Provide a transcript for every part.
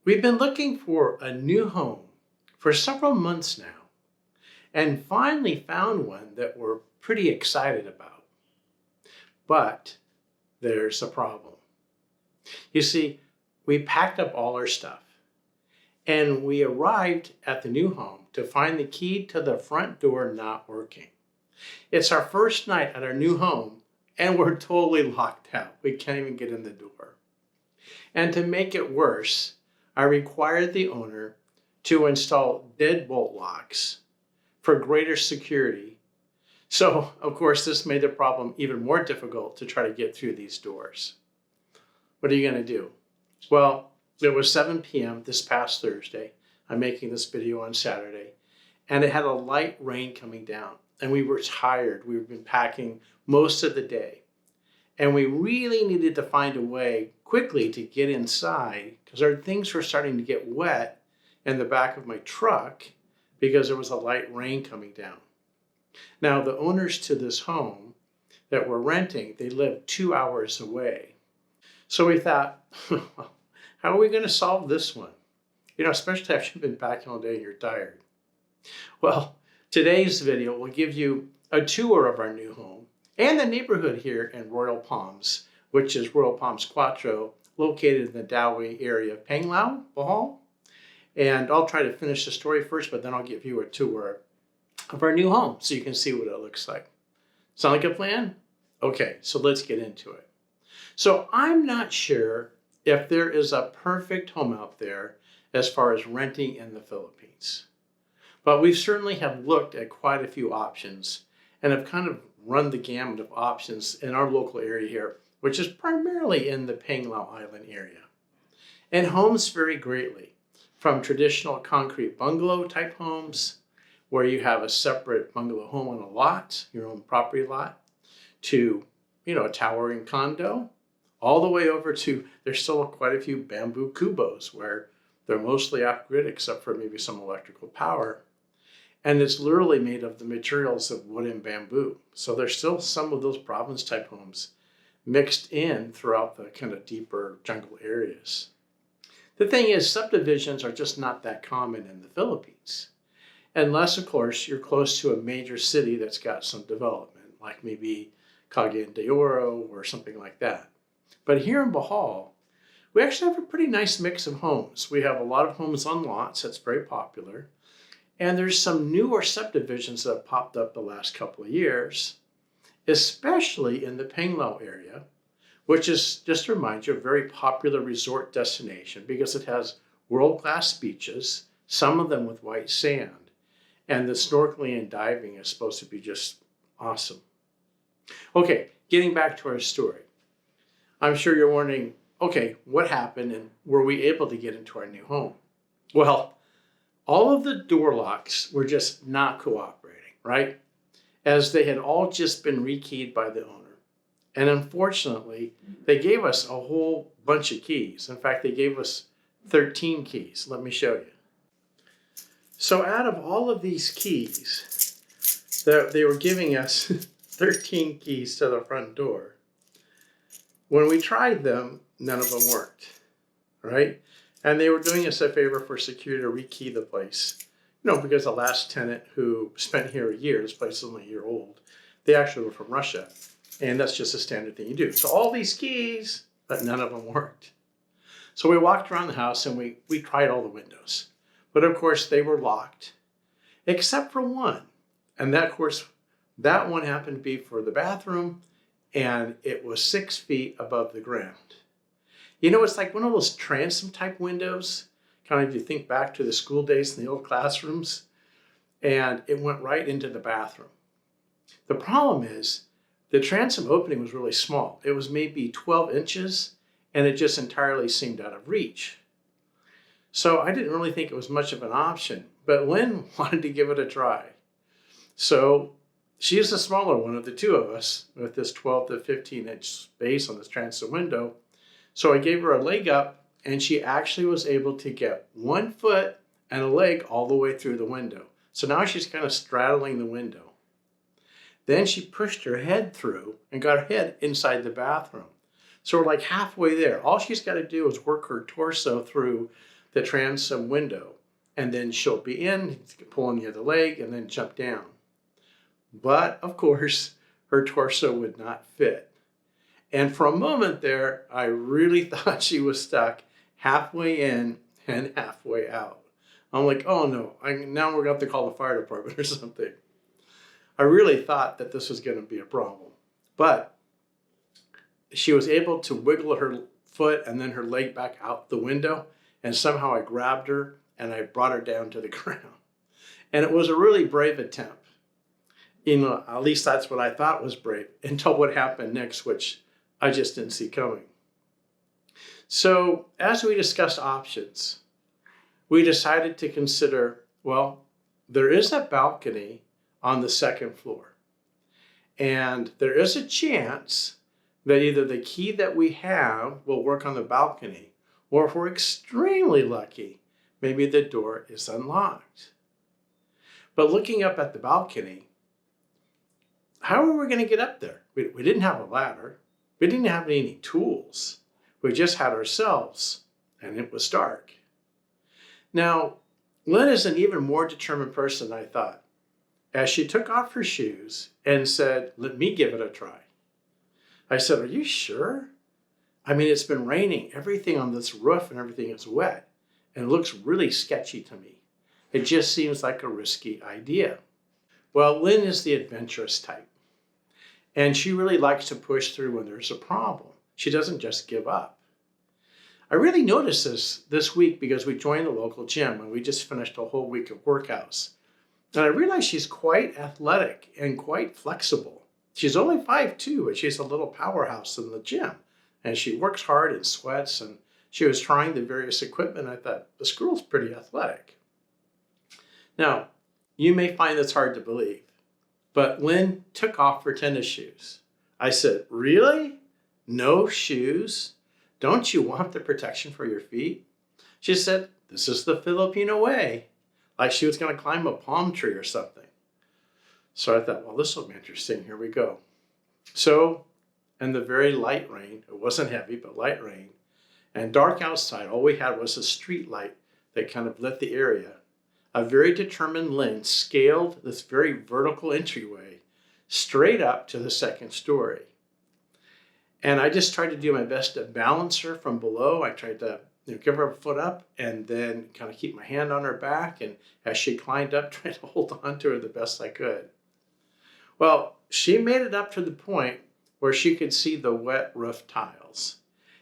We've been looking for a new home for several months now and finally found one that we're pretty excited about. But there's a problem. You see, we packed up all our stuff and we arrived at the new home to find the key to the front door not working. It's our first night at our new home and we're totally locked out. We can't even get in the door. And to make it worse, I required the owner to install deadbolt locks for greater security. So, of course, this made the problem even more difficult to try to get through these doors. What are you going to do? Well, it was 7 p.m. this past Thursday. I'm making this video on Saturday. And it had a light rain coming down. And we were tired. We've been packing most of the day. And we really needed to find a way quickly to get inside because our things were starting to get wet in the back of my truck because there was a light rain coming down. Now, the owners to this home that we're renting, they live 2 hours away. So we thought, how are we going to solve this one? You know, especially after you've been packing all day and you're tired. Well, today's video will give you a tour of our new home and the neighborhood here in Royal Palms, which is Royal Palms Quatro, located in the Dowey area of Panglao, Bohol. And I'll try to finish the story first, but then I'll give you a tour of our new home so you can see what it looks like. Sound like a plan? Okay, so let's get into it. So I'm not sure if there is a perfect home out there as far as renting in the Philippines. But we certainly have looked at quite a few options and have kind of run the gamut of options in our local area here, which is primarily in the Panglao Island area. And homes vary greatly, from traditional concrete bungalow type homes, where you have a separate bungalow home on a lot, your own property lot, to, a towering condo, all the way over to, there's still quite a few bamboo kubos where they're mostly off-grid except for maybe some electrical power. And it's literally made of the materials of wood and bamboo. So there's still some of those province type homes mixed in throughout the kind of deeper jungle areas. The thing is, subdivisions are just not that common in the Philippines. Unless, of course, you're close to a major city that's got some development, like maybe Cagayan de Oro or something like that. But here in Bohol, we actually have a pretty nice mix of homes. We have a lot of homes on lots. That's very popular. And there's some newer subdivisions that have popped up the last couple of years, especially in the Panglao area, which is, just to remind you, a very popular resort destination because it has world-class beaches, some of them with white sand, and the snorkeling and diving is supposed to be just awesome. Okay, getting back to our story. I'm sure you're wondering, okay, what happened and were we able to get into our new home? Well, all of the door locks were just not cooperating, right? As they had all just been rekeyed by the owner. And unfortunately, they gave us a whole bunch of keys. In fact, they gave us 13 keys. Let me show you. So out of all of these keys, they were giving us 13 keys to the front door. When we tried them, none of them worked, right? And they were doing us a favor for security to rekey the place. Because the last tenant who spent here a year, this place is only a year old, they actually were from Russia. And that's just a standard thing you do. So all these keys, but none of them worked. So we walked around the house and we tried all the windows. But of course they were locked, except for one. And that, of course, that one happened to be for the bathroom and it was 6 feet above the ground. It's like one of those transom type windows, kind of if you think back to the school days in the old classrooms, and it went right into the bathroom. The problem is the transom opening was really small. It was maybe 12 inches and it just entirely seemed out of reach. So I didn't really think it was much of an option, but Lynn wanted to give it a try. So she's the smaller one of the two of us with this 12 to 15 inch space on this transom window. So I gave her a leg up and she actually was able to get 1 foot and a leg all the way through the window. So now she's kind of straddling the window. Then she pushed her head through and got her head inside the bathroom. So we're like halfway there. All she's got to do is work her torso through the transom window, and then she'll be in, pull on the other leg, and then jump down. But, of course, her torso would not fit. And for a moment there, I really thought she was stuck halfway in and halfway out. I'm like, oh no, now we're going to have to call the fire department or something. I really thought that this was going to be a problem. But she was able to wiggle her foot and then her leg back out the window. And somehow I grabbed her and I brought her down to the ground. And it was a really brave attempt. At least that's what I thought was brave, until what happened next, which I just didn't see coming. So as we discussed options, we decided to consider, well, there is a balcony on the second floor. And there is a chance that either the key that we have will work on the balcony, or if we're extremely lucky, maybe the door is unlocked. But looking up at the balcony, how are we going to get up there? We didn't have a ladder. We didn't have any tools. We just had ourselves, and it was dark. Now, Lynn is an even more determined person than I thought, as she took off her shoes and said, let me give it a try. I said, are you sure? I mean, it's been raining. Everything on this roof and everything is wet, and it looks really sketchy to me. It just seems like a risky idea. Well, Lynn is the adventurous type, and she really likes to push through when there's a problem. She doesn't just give up. I really noticed this week because we joined the local gym and we just finished a whole week of workouts. And I realized she's quite athletic and quite flexible. She's only 5'2", but she's a little powerhouse in the gym. And she works hard and sweats, and she was trying the various equipment. I thought, this girl's pretty athletic. Now, you may find this hard to believe, but Lynn took off her tennis shoes. I said, really? No shoes? Don't you want the protection for your feet? She said, this is the Filipino way. Like she was going to climb a palm tree or something. So I thought, well, this will be interesting. Here we go. So, in the very light rain, it wasn't heavy, but light rain, and dark outside, all we had was a street light that kind of lit the area. A very determined Lynn scaled this very vertical entryway straight up to the second story. And I just tried to do my best to balance her from below. I tried to give her a foot up and then kind of keep my hand on her back. And as she climbed up, tried to hold on to her the best I could. Well, she made it up to the point where she could see the wet roof tiles.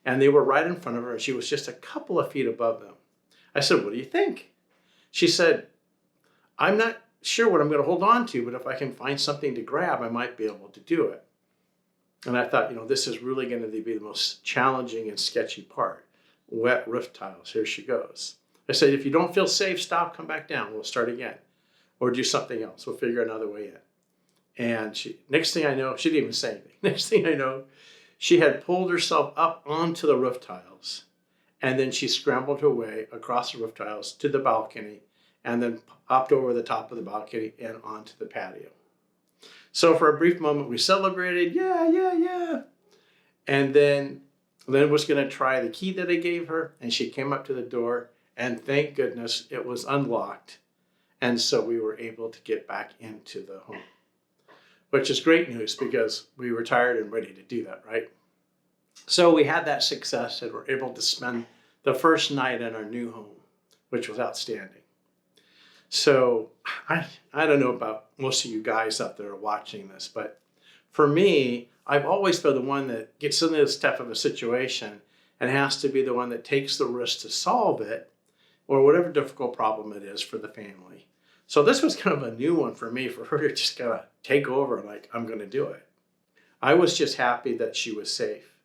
And they were right in front of her, and she was just a couple of feet above them. I said, what do you think? She said, I'm not sure what I'm going to hold on to, but if I can find something to grab, I might be able to do it. And I thought, this is really going to be the most challenging and sketchy part. Wet roof tiles. Here she goes. I said, if you don't feel safe, stop, come back down. We'll start again. Or do something else. We'll figure another way in. And next thing I know, she didn't even say anything. Next thing I know, she had pulled herself up onto the roof tiles. And then she scrambled her way across the roof tiles to the balcony and then hopped over the top of the balcony and onto the patio. So for a brief moment, we celebrated, yeah. And then Lynn was going to try the key that I gave her, and she came up to the door, and thank goodness it was unlocked. And so we were able to get back into the home, which is great news because we were tired and ready to do that, right? So we had that success and were able to spend the first night in our new home, which was outstanding. So I don't know about most of you guys out there watching this, but for me, I've always been the one that gets into this type of a situation and has to be the one that takes the risk to solve it or whatever difficult problem it is for the family. So this was kind of a new one for me, for her to just kind of take over like, I'm going to do it. I was just happy that she was safe.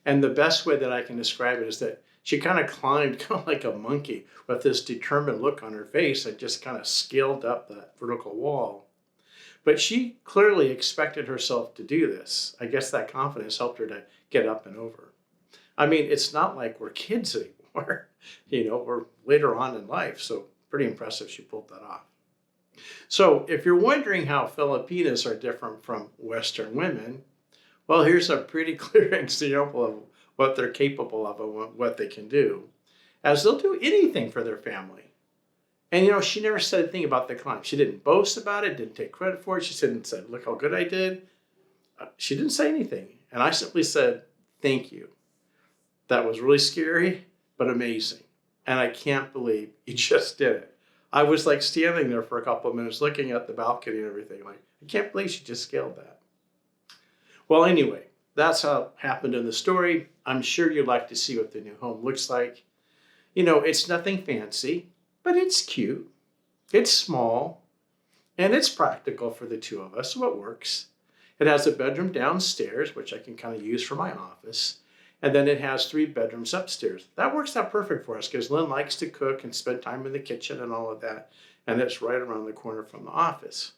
And the best way that I can describe it is that she kind of climbed kind of like a monkey with this determined look on her face and just kind of scaled up that vertical wall. But she clearly expected herself to do this. I guess that confidence helped her to get up and over. I mean, it's not like we're kids anymore. We're later on in life, so pretty impressive she pulled that off. So if you're wondering how Filipinas are different from Western women, well, here's a pretty clear example of what they're capable of and what they can do. as they'll do anything for their family. And, she never said a thing about the climb. She didn't boast about it, didn't take credit for it. She didn't say, look how good I did. She didn't say anything. And I simply said, thank you. That was really scary, but amazing. And I can't believe you just did it. I was like standing there for a couple of minutes looking at the balcony and everything. Like, I can't believe she just scaled that. Well, anyway, that's how it happened in the story. I'm sure you'd like to see what the new home looks like. It's nothing fancy, but it's cute. It's small, and it's practical for the two of us, so it works. It has a bedroom downstairs, which I can kind of use for my office. And then it has 3 bedrooms upstairs. That works out perfect for us because Lynn likes to cook and spend time in the kitchen and all of that. And it's right around the corner from the office.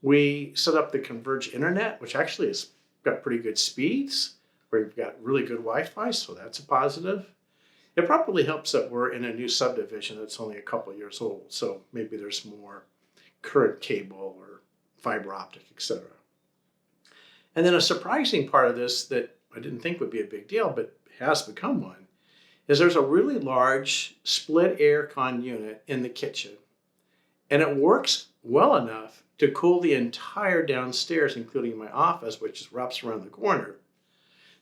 We set up the converged internet, which actually has got pretty good speeds. We've got really good Wi-Fi, so that's a positive. It probably helps that we're in a new subdivision that's only a couple of years old. So maybe there's more current cable or fiber optic, etc. And then a surprising part of this that I didn't think would be a big deal, but has become one, is there's a really large split aircon unit in the kitchen. And it works well enough to cool the entire downstairs, including my office, which wraps around the corner.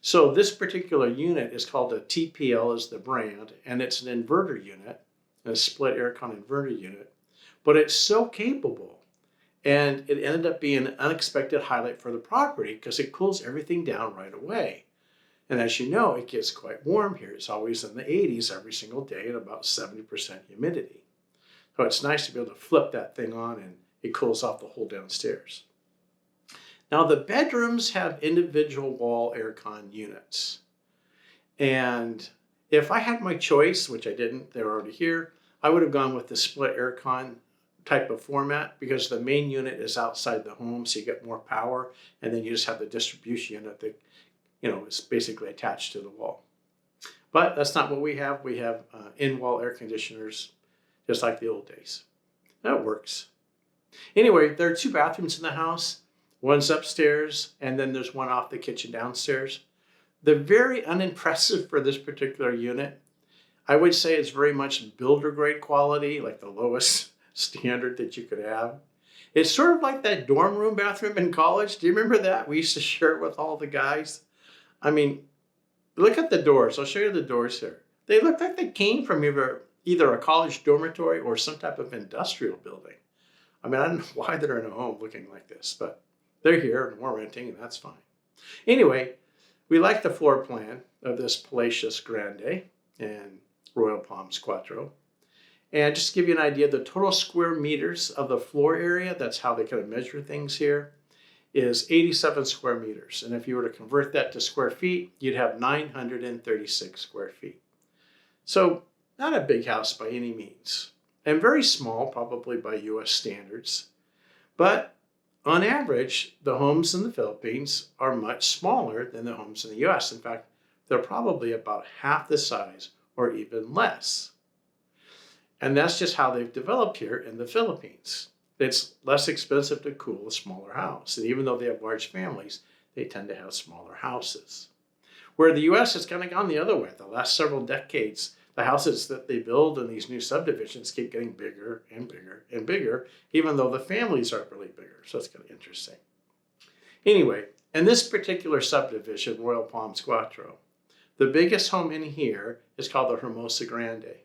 So this particular unit is called a TPL is the brand, and it's an inverter unit, a split aircon inverter unit, but it's so capable. And it ended up being an unexpected highlight for the property because it cools everything down right away. And as you know, it gets quite warm here. It's always in the 80s every single day and about 70% humidity. So it's nice to be able to flip that thing on and it cools off the whole downstairs. Now the bedrooms have individual wall aircon units. And if I had my choice, which I didn't, they're already here, I would have gone with the split aircon type of format because the main unit is outside the home, so you get more power, and then you just have the distribution unit that is basically attached to the wall. But that's not what we have. We have in-wall air conditioners, just like the old days. That works. Anyway, there are 2 bathrooms in the house. One's upstairs, and then there's one off the kitchen downstairs. They're very unimpressive for this particular unit. I would say it's very much builder grade quality, like the lowest standard that you could have. It's sort of like that dorm room bathroom in college. Do you remember that? We used to share it with all the guys. I mean, look at the doors. I'll show you the doors here. They look like they came from either a college dormitory or some type of industrial building. I mean, I don't know why they're in a home looking like this, but they're here and we're renting, and that's fine. Anyway, we like the floor plan of this Palatius Grande and Royal Palms Quatro. And just to give you an idea, the total square meters of the floor area, that's how they kind of measure things here, is 87 square meters. And if you were to convert that to square feet, you'd have 936 square feet. So not a big house by any means. And very small, probably by US standards. But on average, the homes in the Philippines are much smaller than the homes in the US. In fact, they're probably about half the size or even less. And that's just how they've developed here in the Philippines. It's less expensive to cool a smaller house. And even though they have large families, they tend to have smaller houses. Where the US has kind of gone the other way. The last several decades, the houses that they build in these new subdivisions keep getting bigger and bigger and bigger, even though the families aren't really bigger. So it's kind of interesting. Anyway, in this particular subdivision, Royal Palms Quatro, the biggest home in here is called the Hermosa Grande.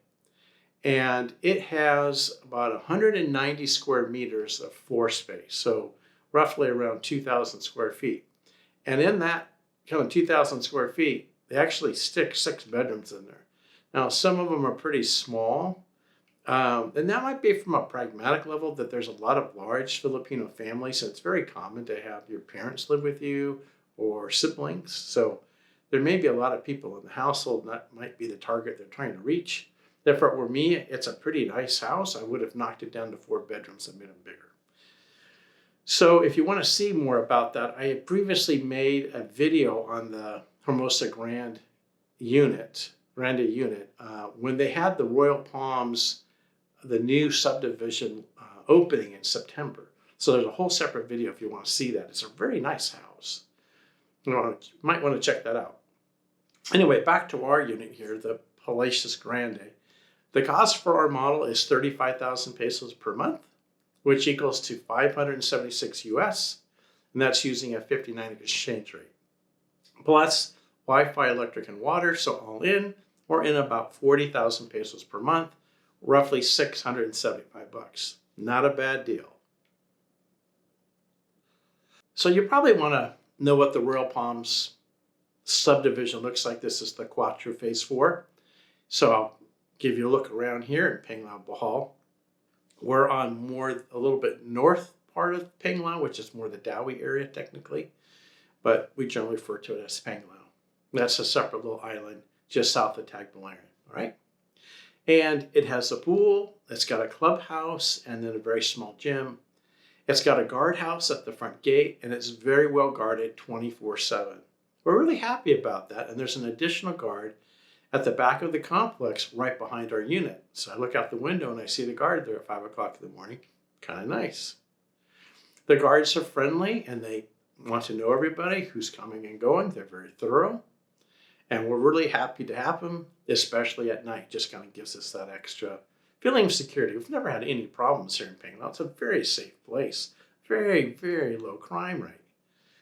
And it has about 190 square meters of floor space, so roughly around 2,000 square feet. And in that kind of 2,000 square feet, they actually stick 6 bedrooms in there. Now, some of them are pretty small, and that might be from a pragmatic level that there's a lot of large Filipino families, so it's very common to have your parents live with you or siblings. So there may be a lot of people in the household, and that might be the target they're trying to reach. If it were me, it's a pretty nice house. I would have knocked it down to 4 bedrooms and made them bigger. So if you want to see more about that, I had previously made a video on the Hermosa Grande unit, when they had the Royal Palms, the new subdivision opening in September. So there's a whole separate video if you want to see that. It's a very nice house. You might want to check that out. Anyway, back to our unit here, the Hellacious Grande. The cost for our model is 35,000 pesos per month, which equals to 576 US, and that's using a 59 exchange rate. Plus Wi-Fi, electric, and water, so all in, we're in about 40,000 pesos per month, roughly 675 bucks. Not a bad deal. So you probably want to know what the Royal Palms subdivision looks like. This is the Quatro Phase 4. So I'll give you a look around here in Panglao, Bohol. We're on a little bit north part of Panglao, which is more the Dawi area technically, but we generally refer to it as Panglao. That's a separate little island just south of Tagbilaran, all right? And it has a pool, it's got a clubhouse, and then a very small gym. It's got a guardhouse at the front gate, and it's very well guarded 24/7. We're really happy about that, and there's an additional guard at the back of the complex right behind our unit. So I look out the window and I see the guard there at 5 o'clock in the morning. Kind of nice. The guards are friendly and they want to know everybody who's coming and going. They're very thorough. And we're really happy to have them, especially at night. Just kind of gives us that extra feeling of security. We've never had any problems here in Panglao. It's a very safe place. Very, very low crime rate.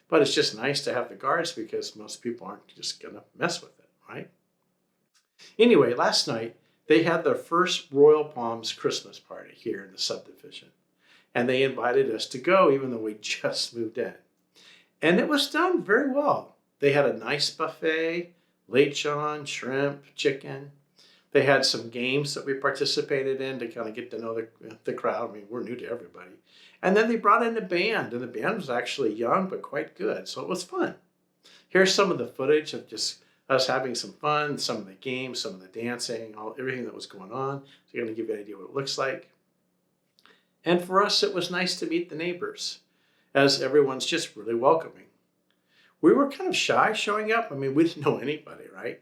But it's just nice to have the guards because most people aren't just going to mess with it, right? Anyway, last night, they had their first Royal Palms Christmas party here in the subdivision. And they invited us to go, even though we just moved in. And it was done very well. They had a nice buffet, lechon, shrimp, chicken. They had some games that we participated in to kind of get to know the crowd. I mean, we're new to everybody. And then they brought in a band, and the band was actually young but quite good, so it was fun. Here's some of the footage of just us having some fun, some of the games, some of the dancing, everything that was going on. So you're going to give you an idea what it looks like. And for us, it was nice to meet the neighbors, as everyone's just really welcoming. We were kind of shy showing up. I mean, we didn't know anybody, right?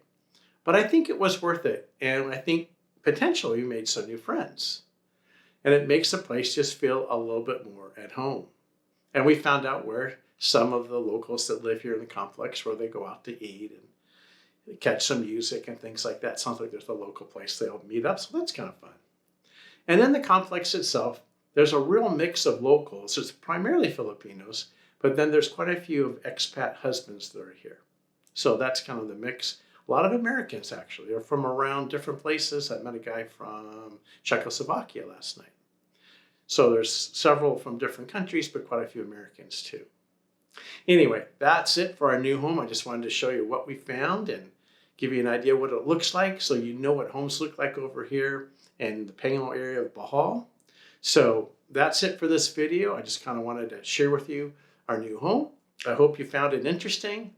But I think it was worth it. And I think potentially we made some new friends. And it makes the place just feel a little bit more at home. And we found out where some of the locals that live here in the complex, where they go out to eat and catch some music and things like that. Sounds like there's a local place they'll meet up. So that's kind of fun. And in the complex itself, there's a real mix of locals. It's primarily Filipinos, but then there's quite a few of expat husbands that are here. So that's kind of the mix. A lot of Americans, actually. They're from around different places. I met a guy from Czechoslovakia last night. So there's several from different countries, but quite a few Americans too. Anyway, that's it for our new home. I just wanted to show you what we found and give you an idea what it looks like so you know what homes look like over here in the Pangalo area of Bohol. So that's it for this video. I just kind of wanted to share with you our new home. I hope you found it interesting.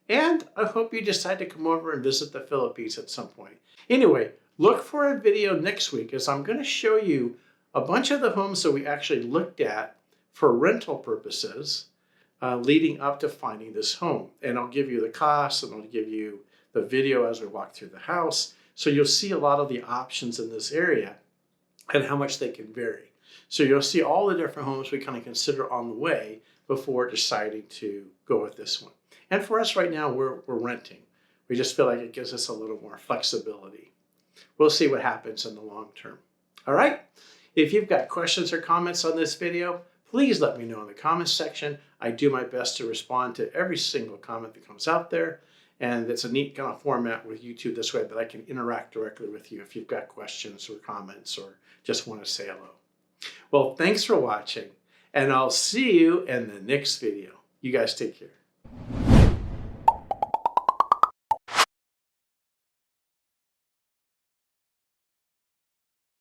And I hope you decide to come over and visit the Philippines at some point. Anyway, look for a video next week as I'm going to show you a bunch of the homes that we actually looked at for rental purposes leading up to finding this home. And I'll give you the cost and I'll give you the video as we walk through the house. So you'll see a lot of the options in this area and how much they can vary. So you'll see all the different homes we kind of consider on the way before deciding to go with this one. And for us right now, we're renting. We just feel like it gives us a little more flexibility. We'll see what happens in the long term. All right? If you've got questions or comments on this video, please let me know in the comments section. I do my best to respond to every single comment that comes out there. And it's a neat kind of format with YouTube this way that I can interact directly with you if you've got questions or comments or just want to say hello. Well, thanks for watching, and I'll see you in the next video. You guys take care.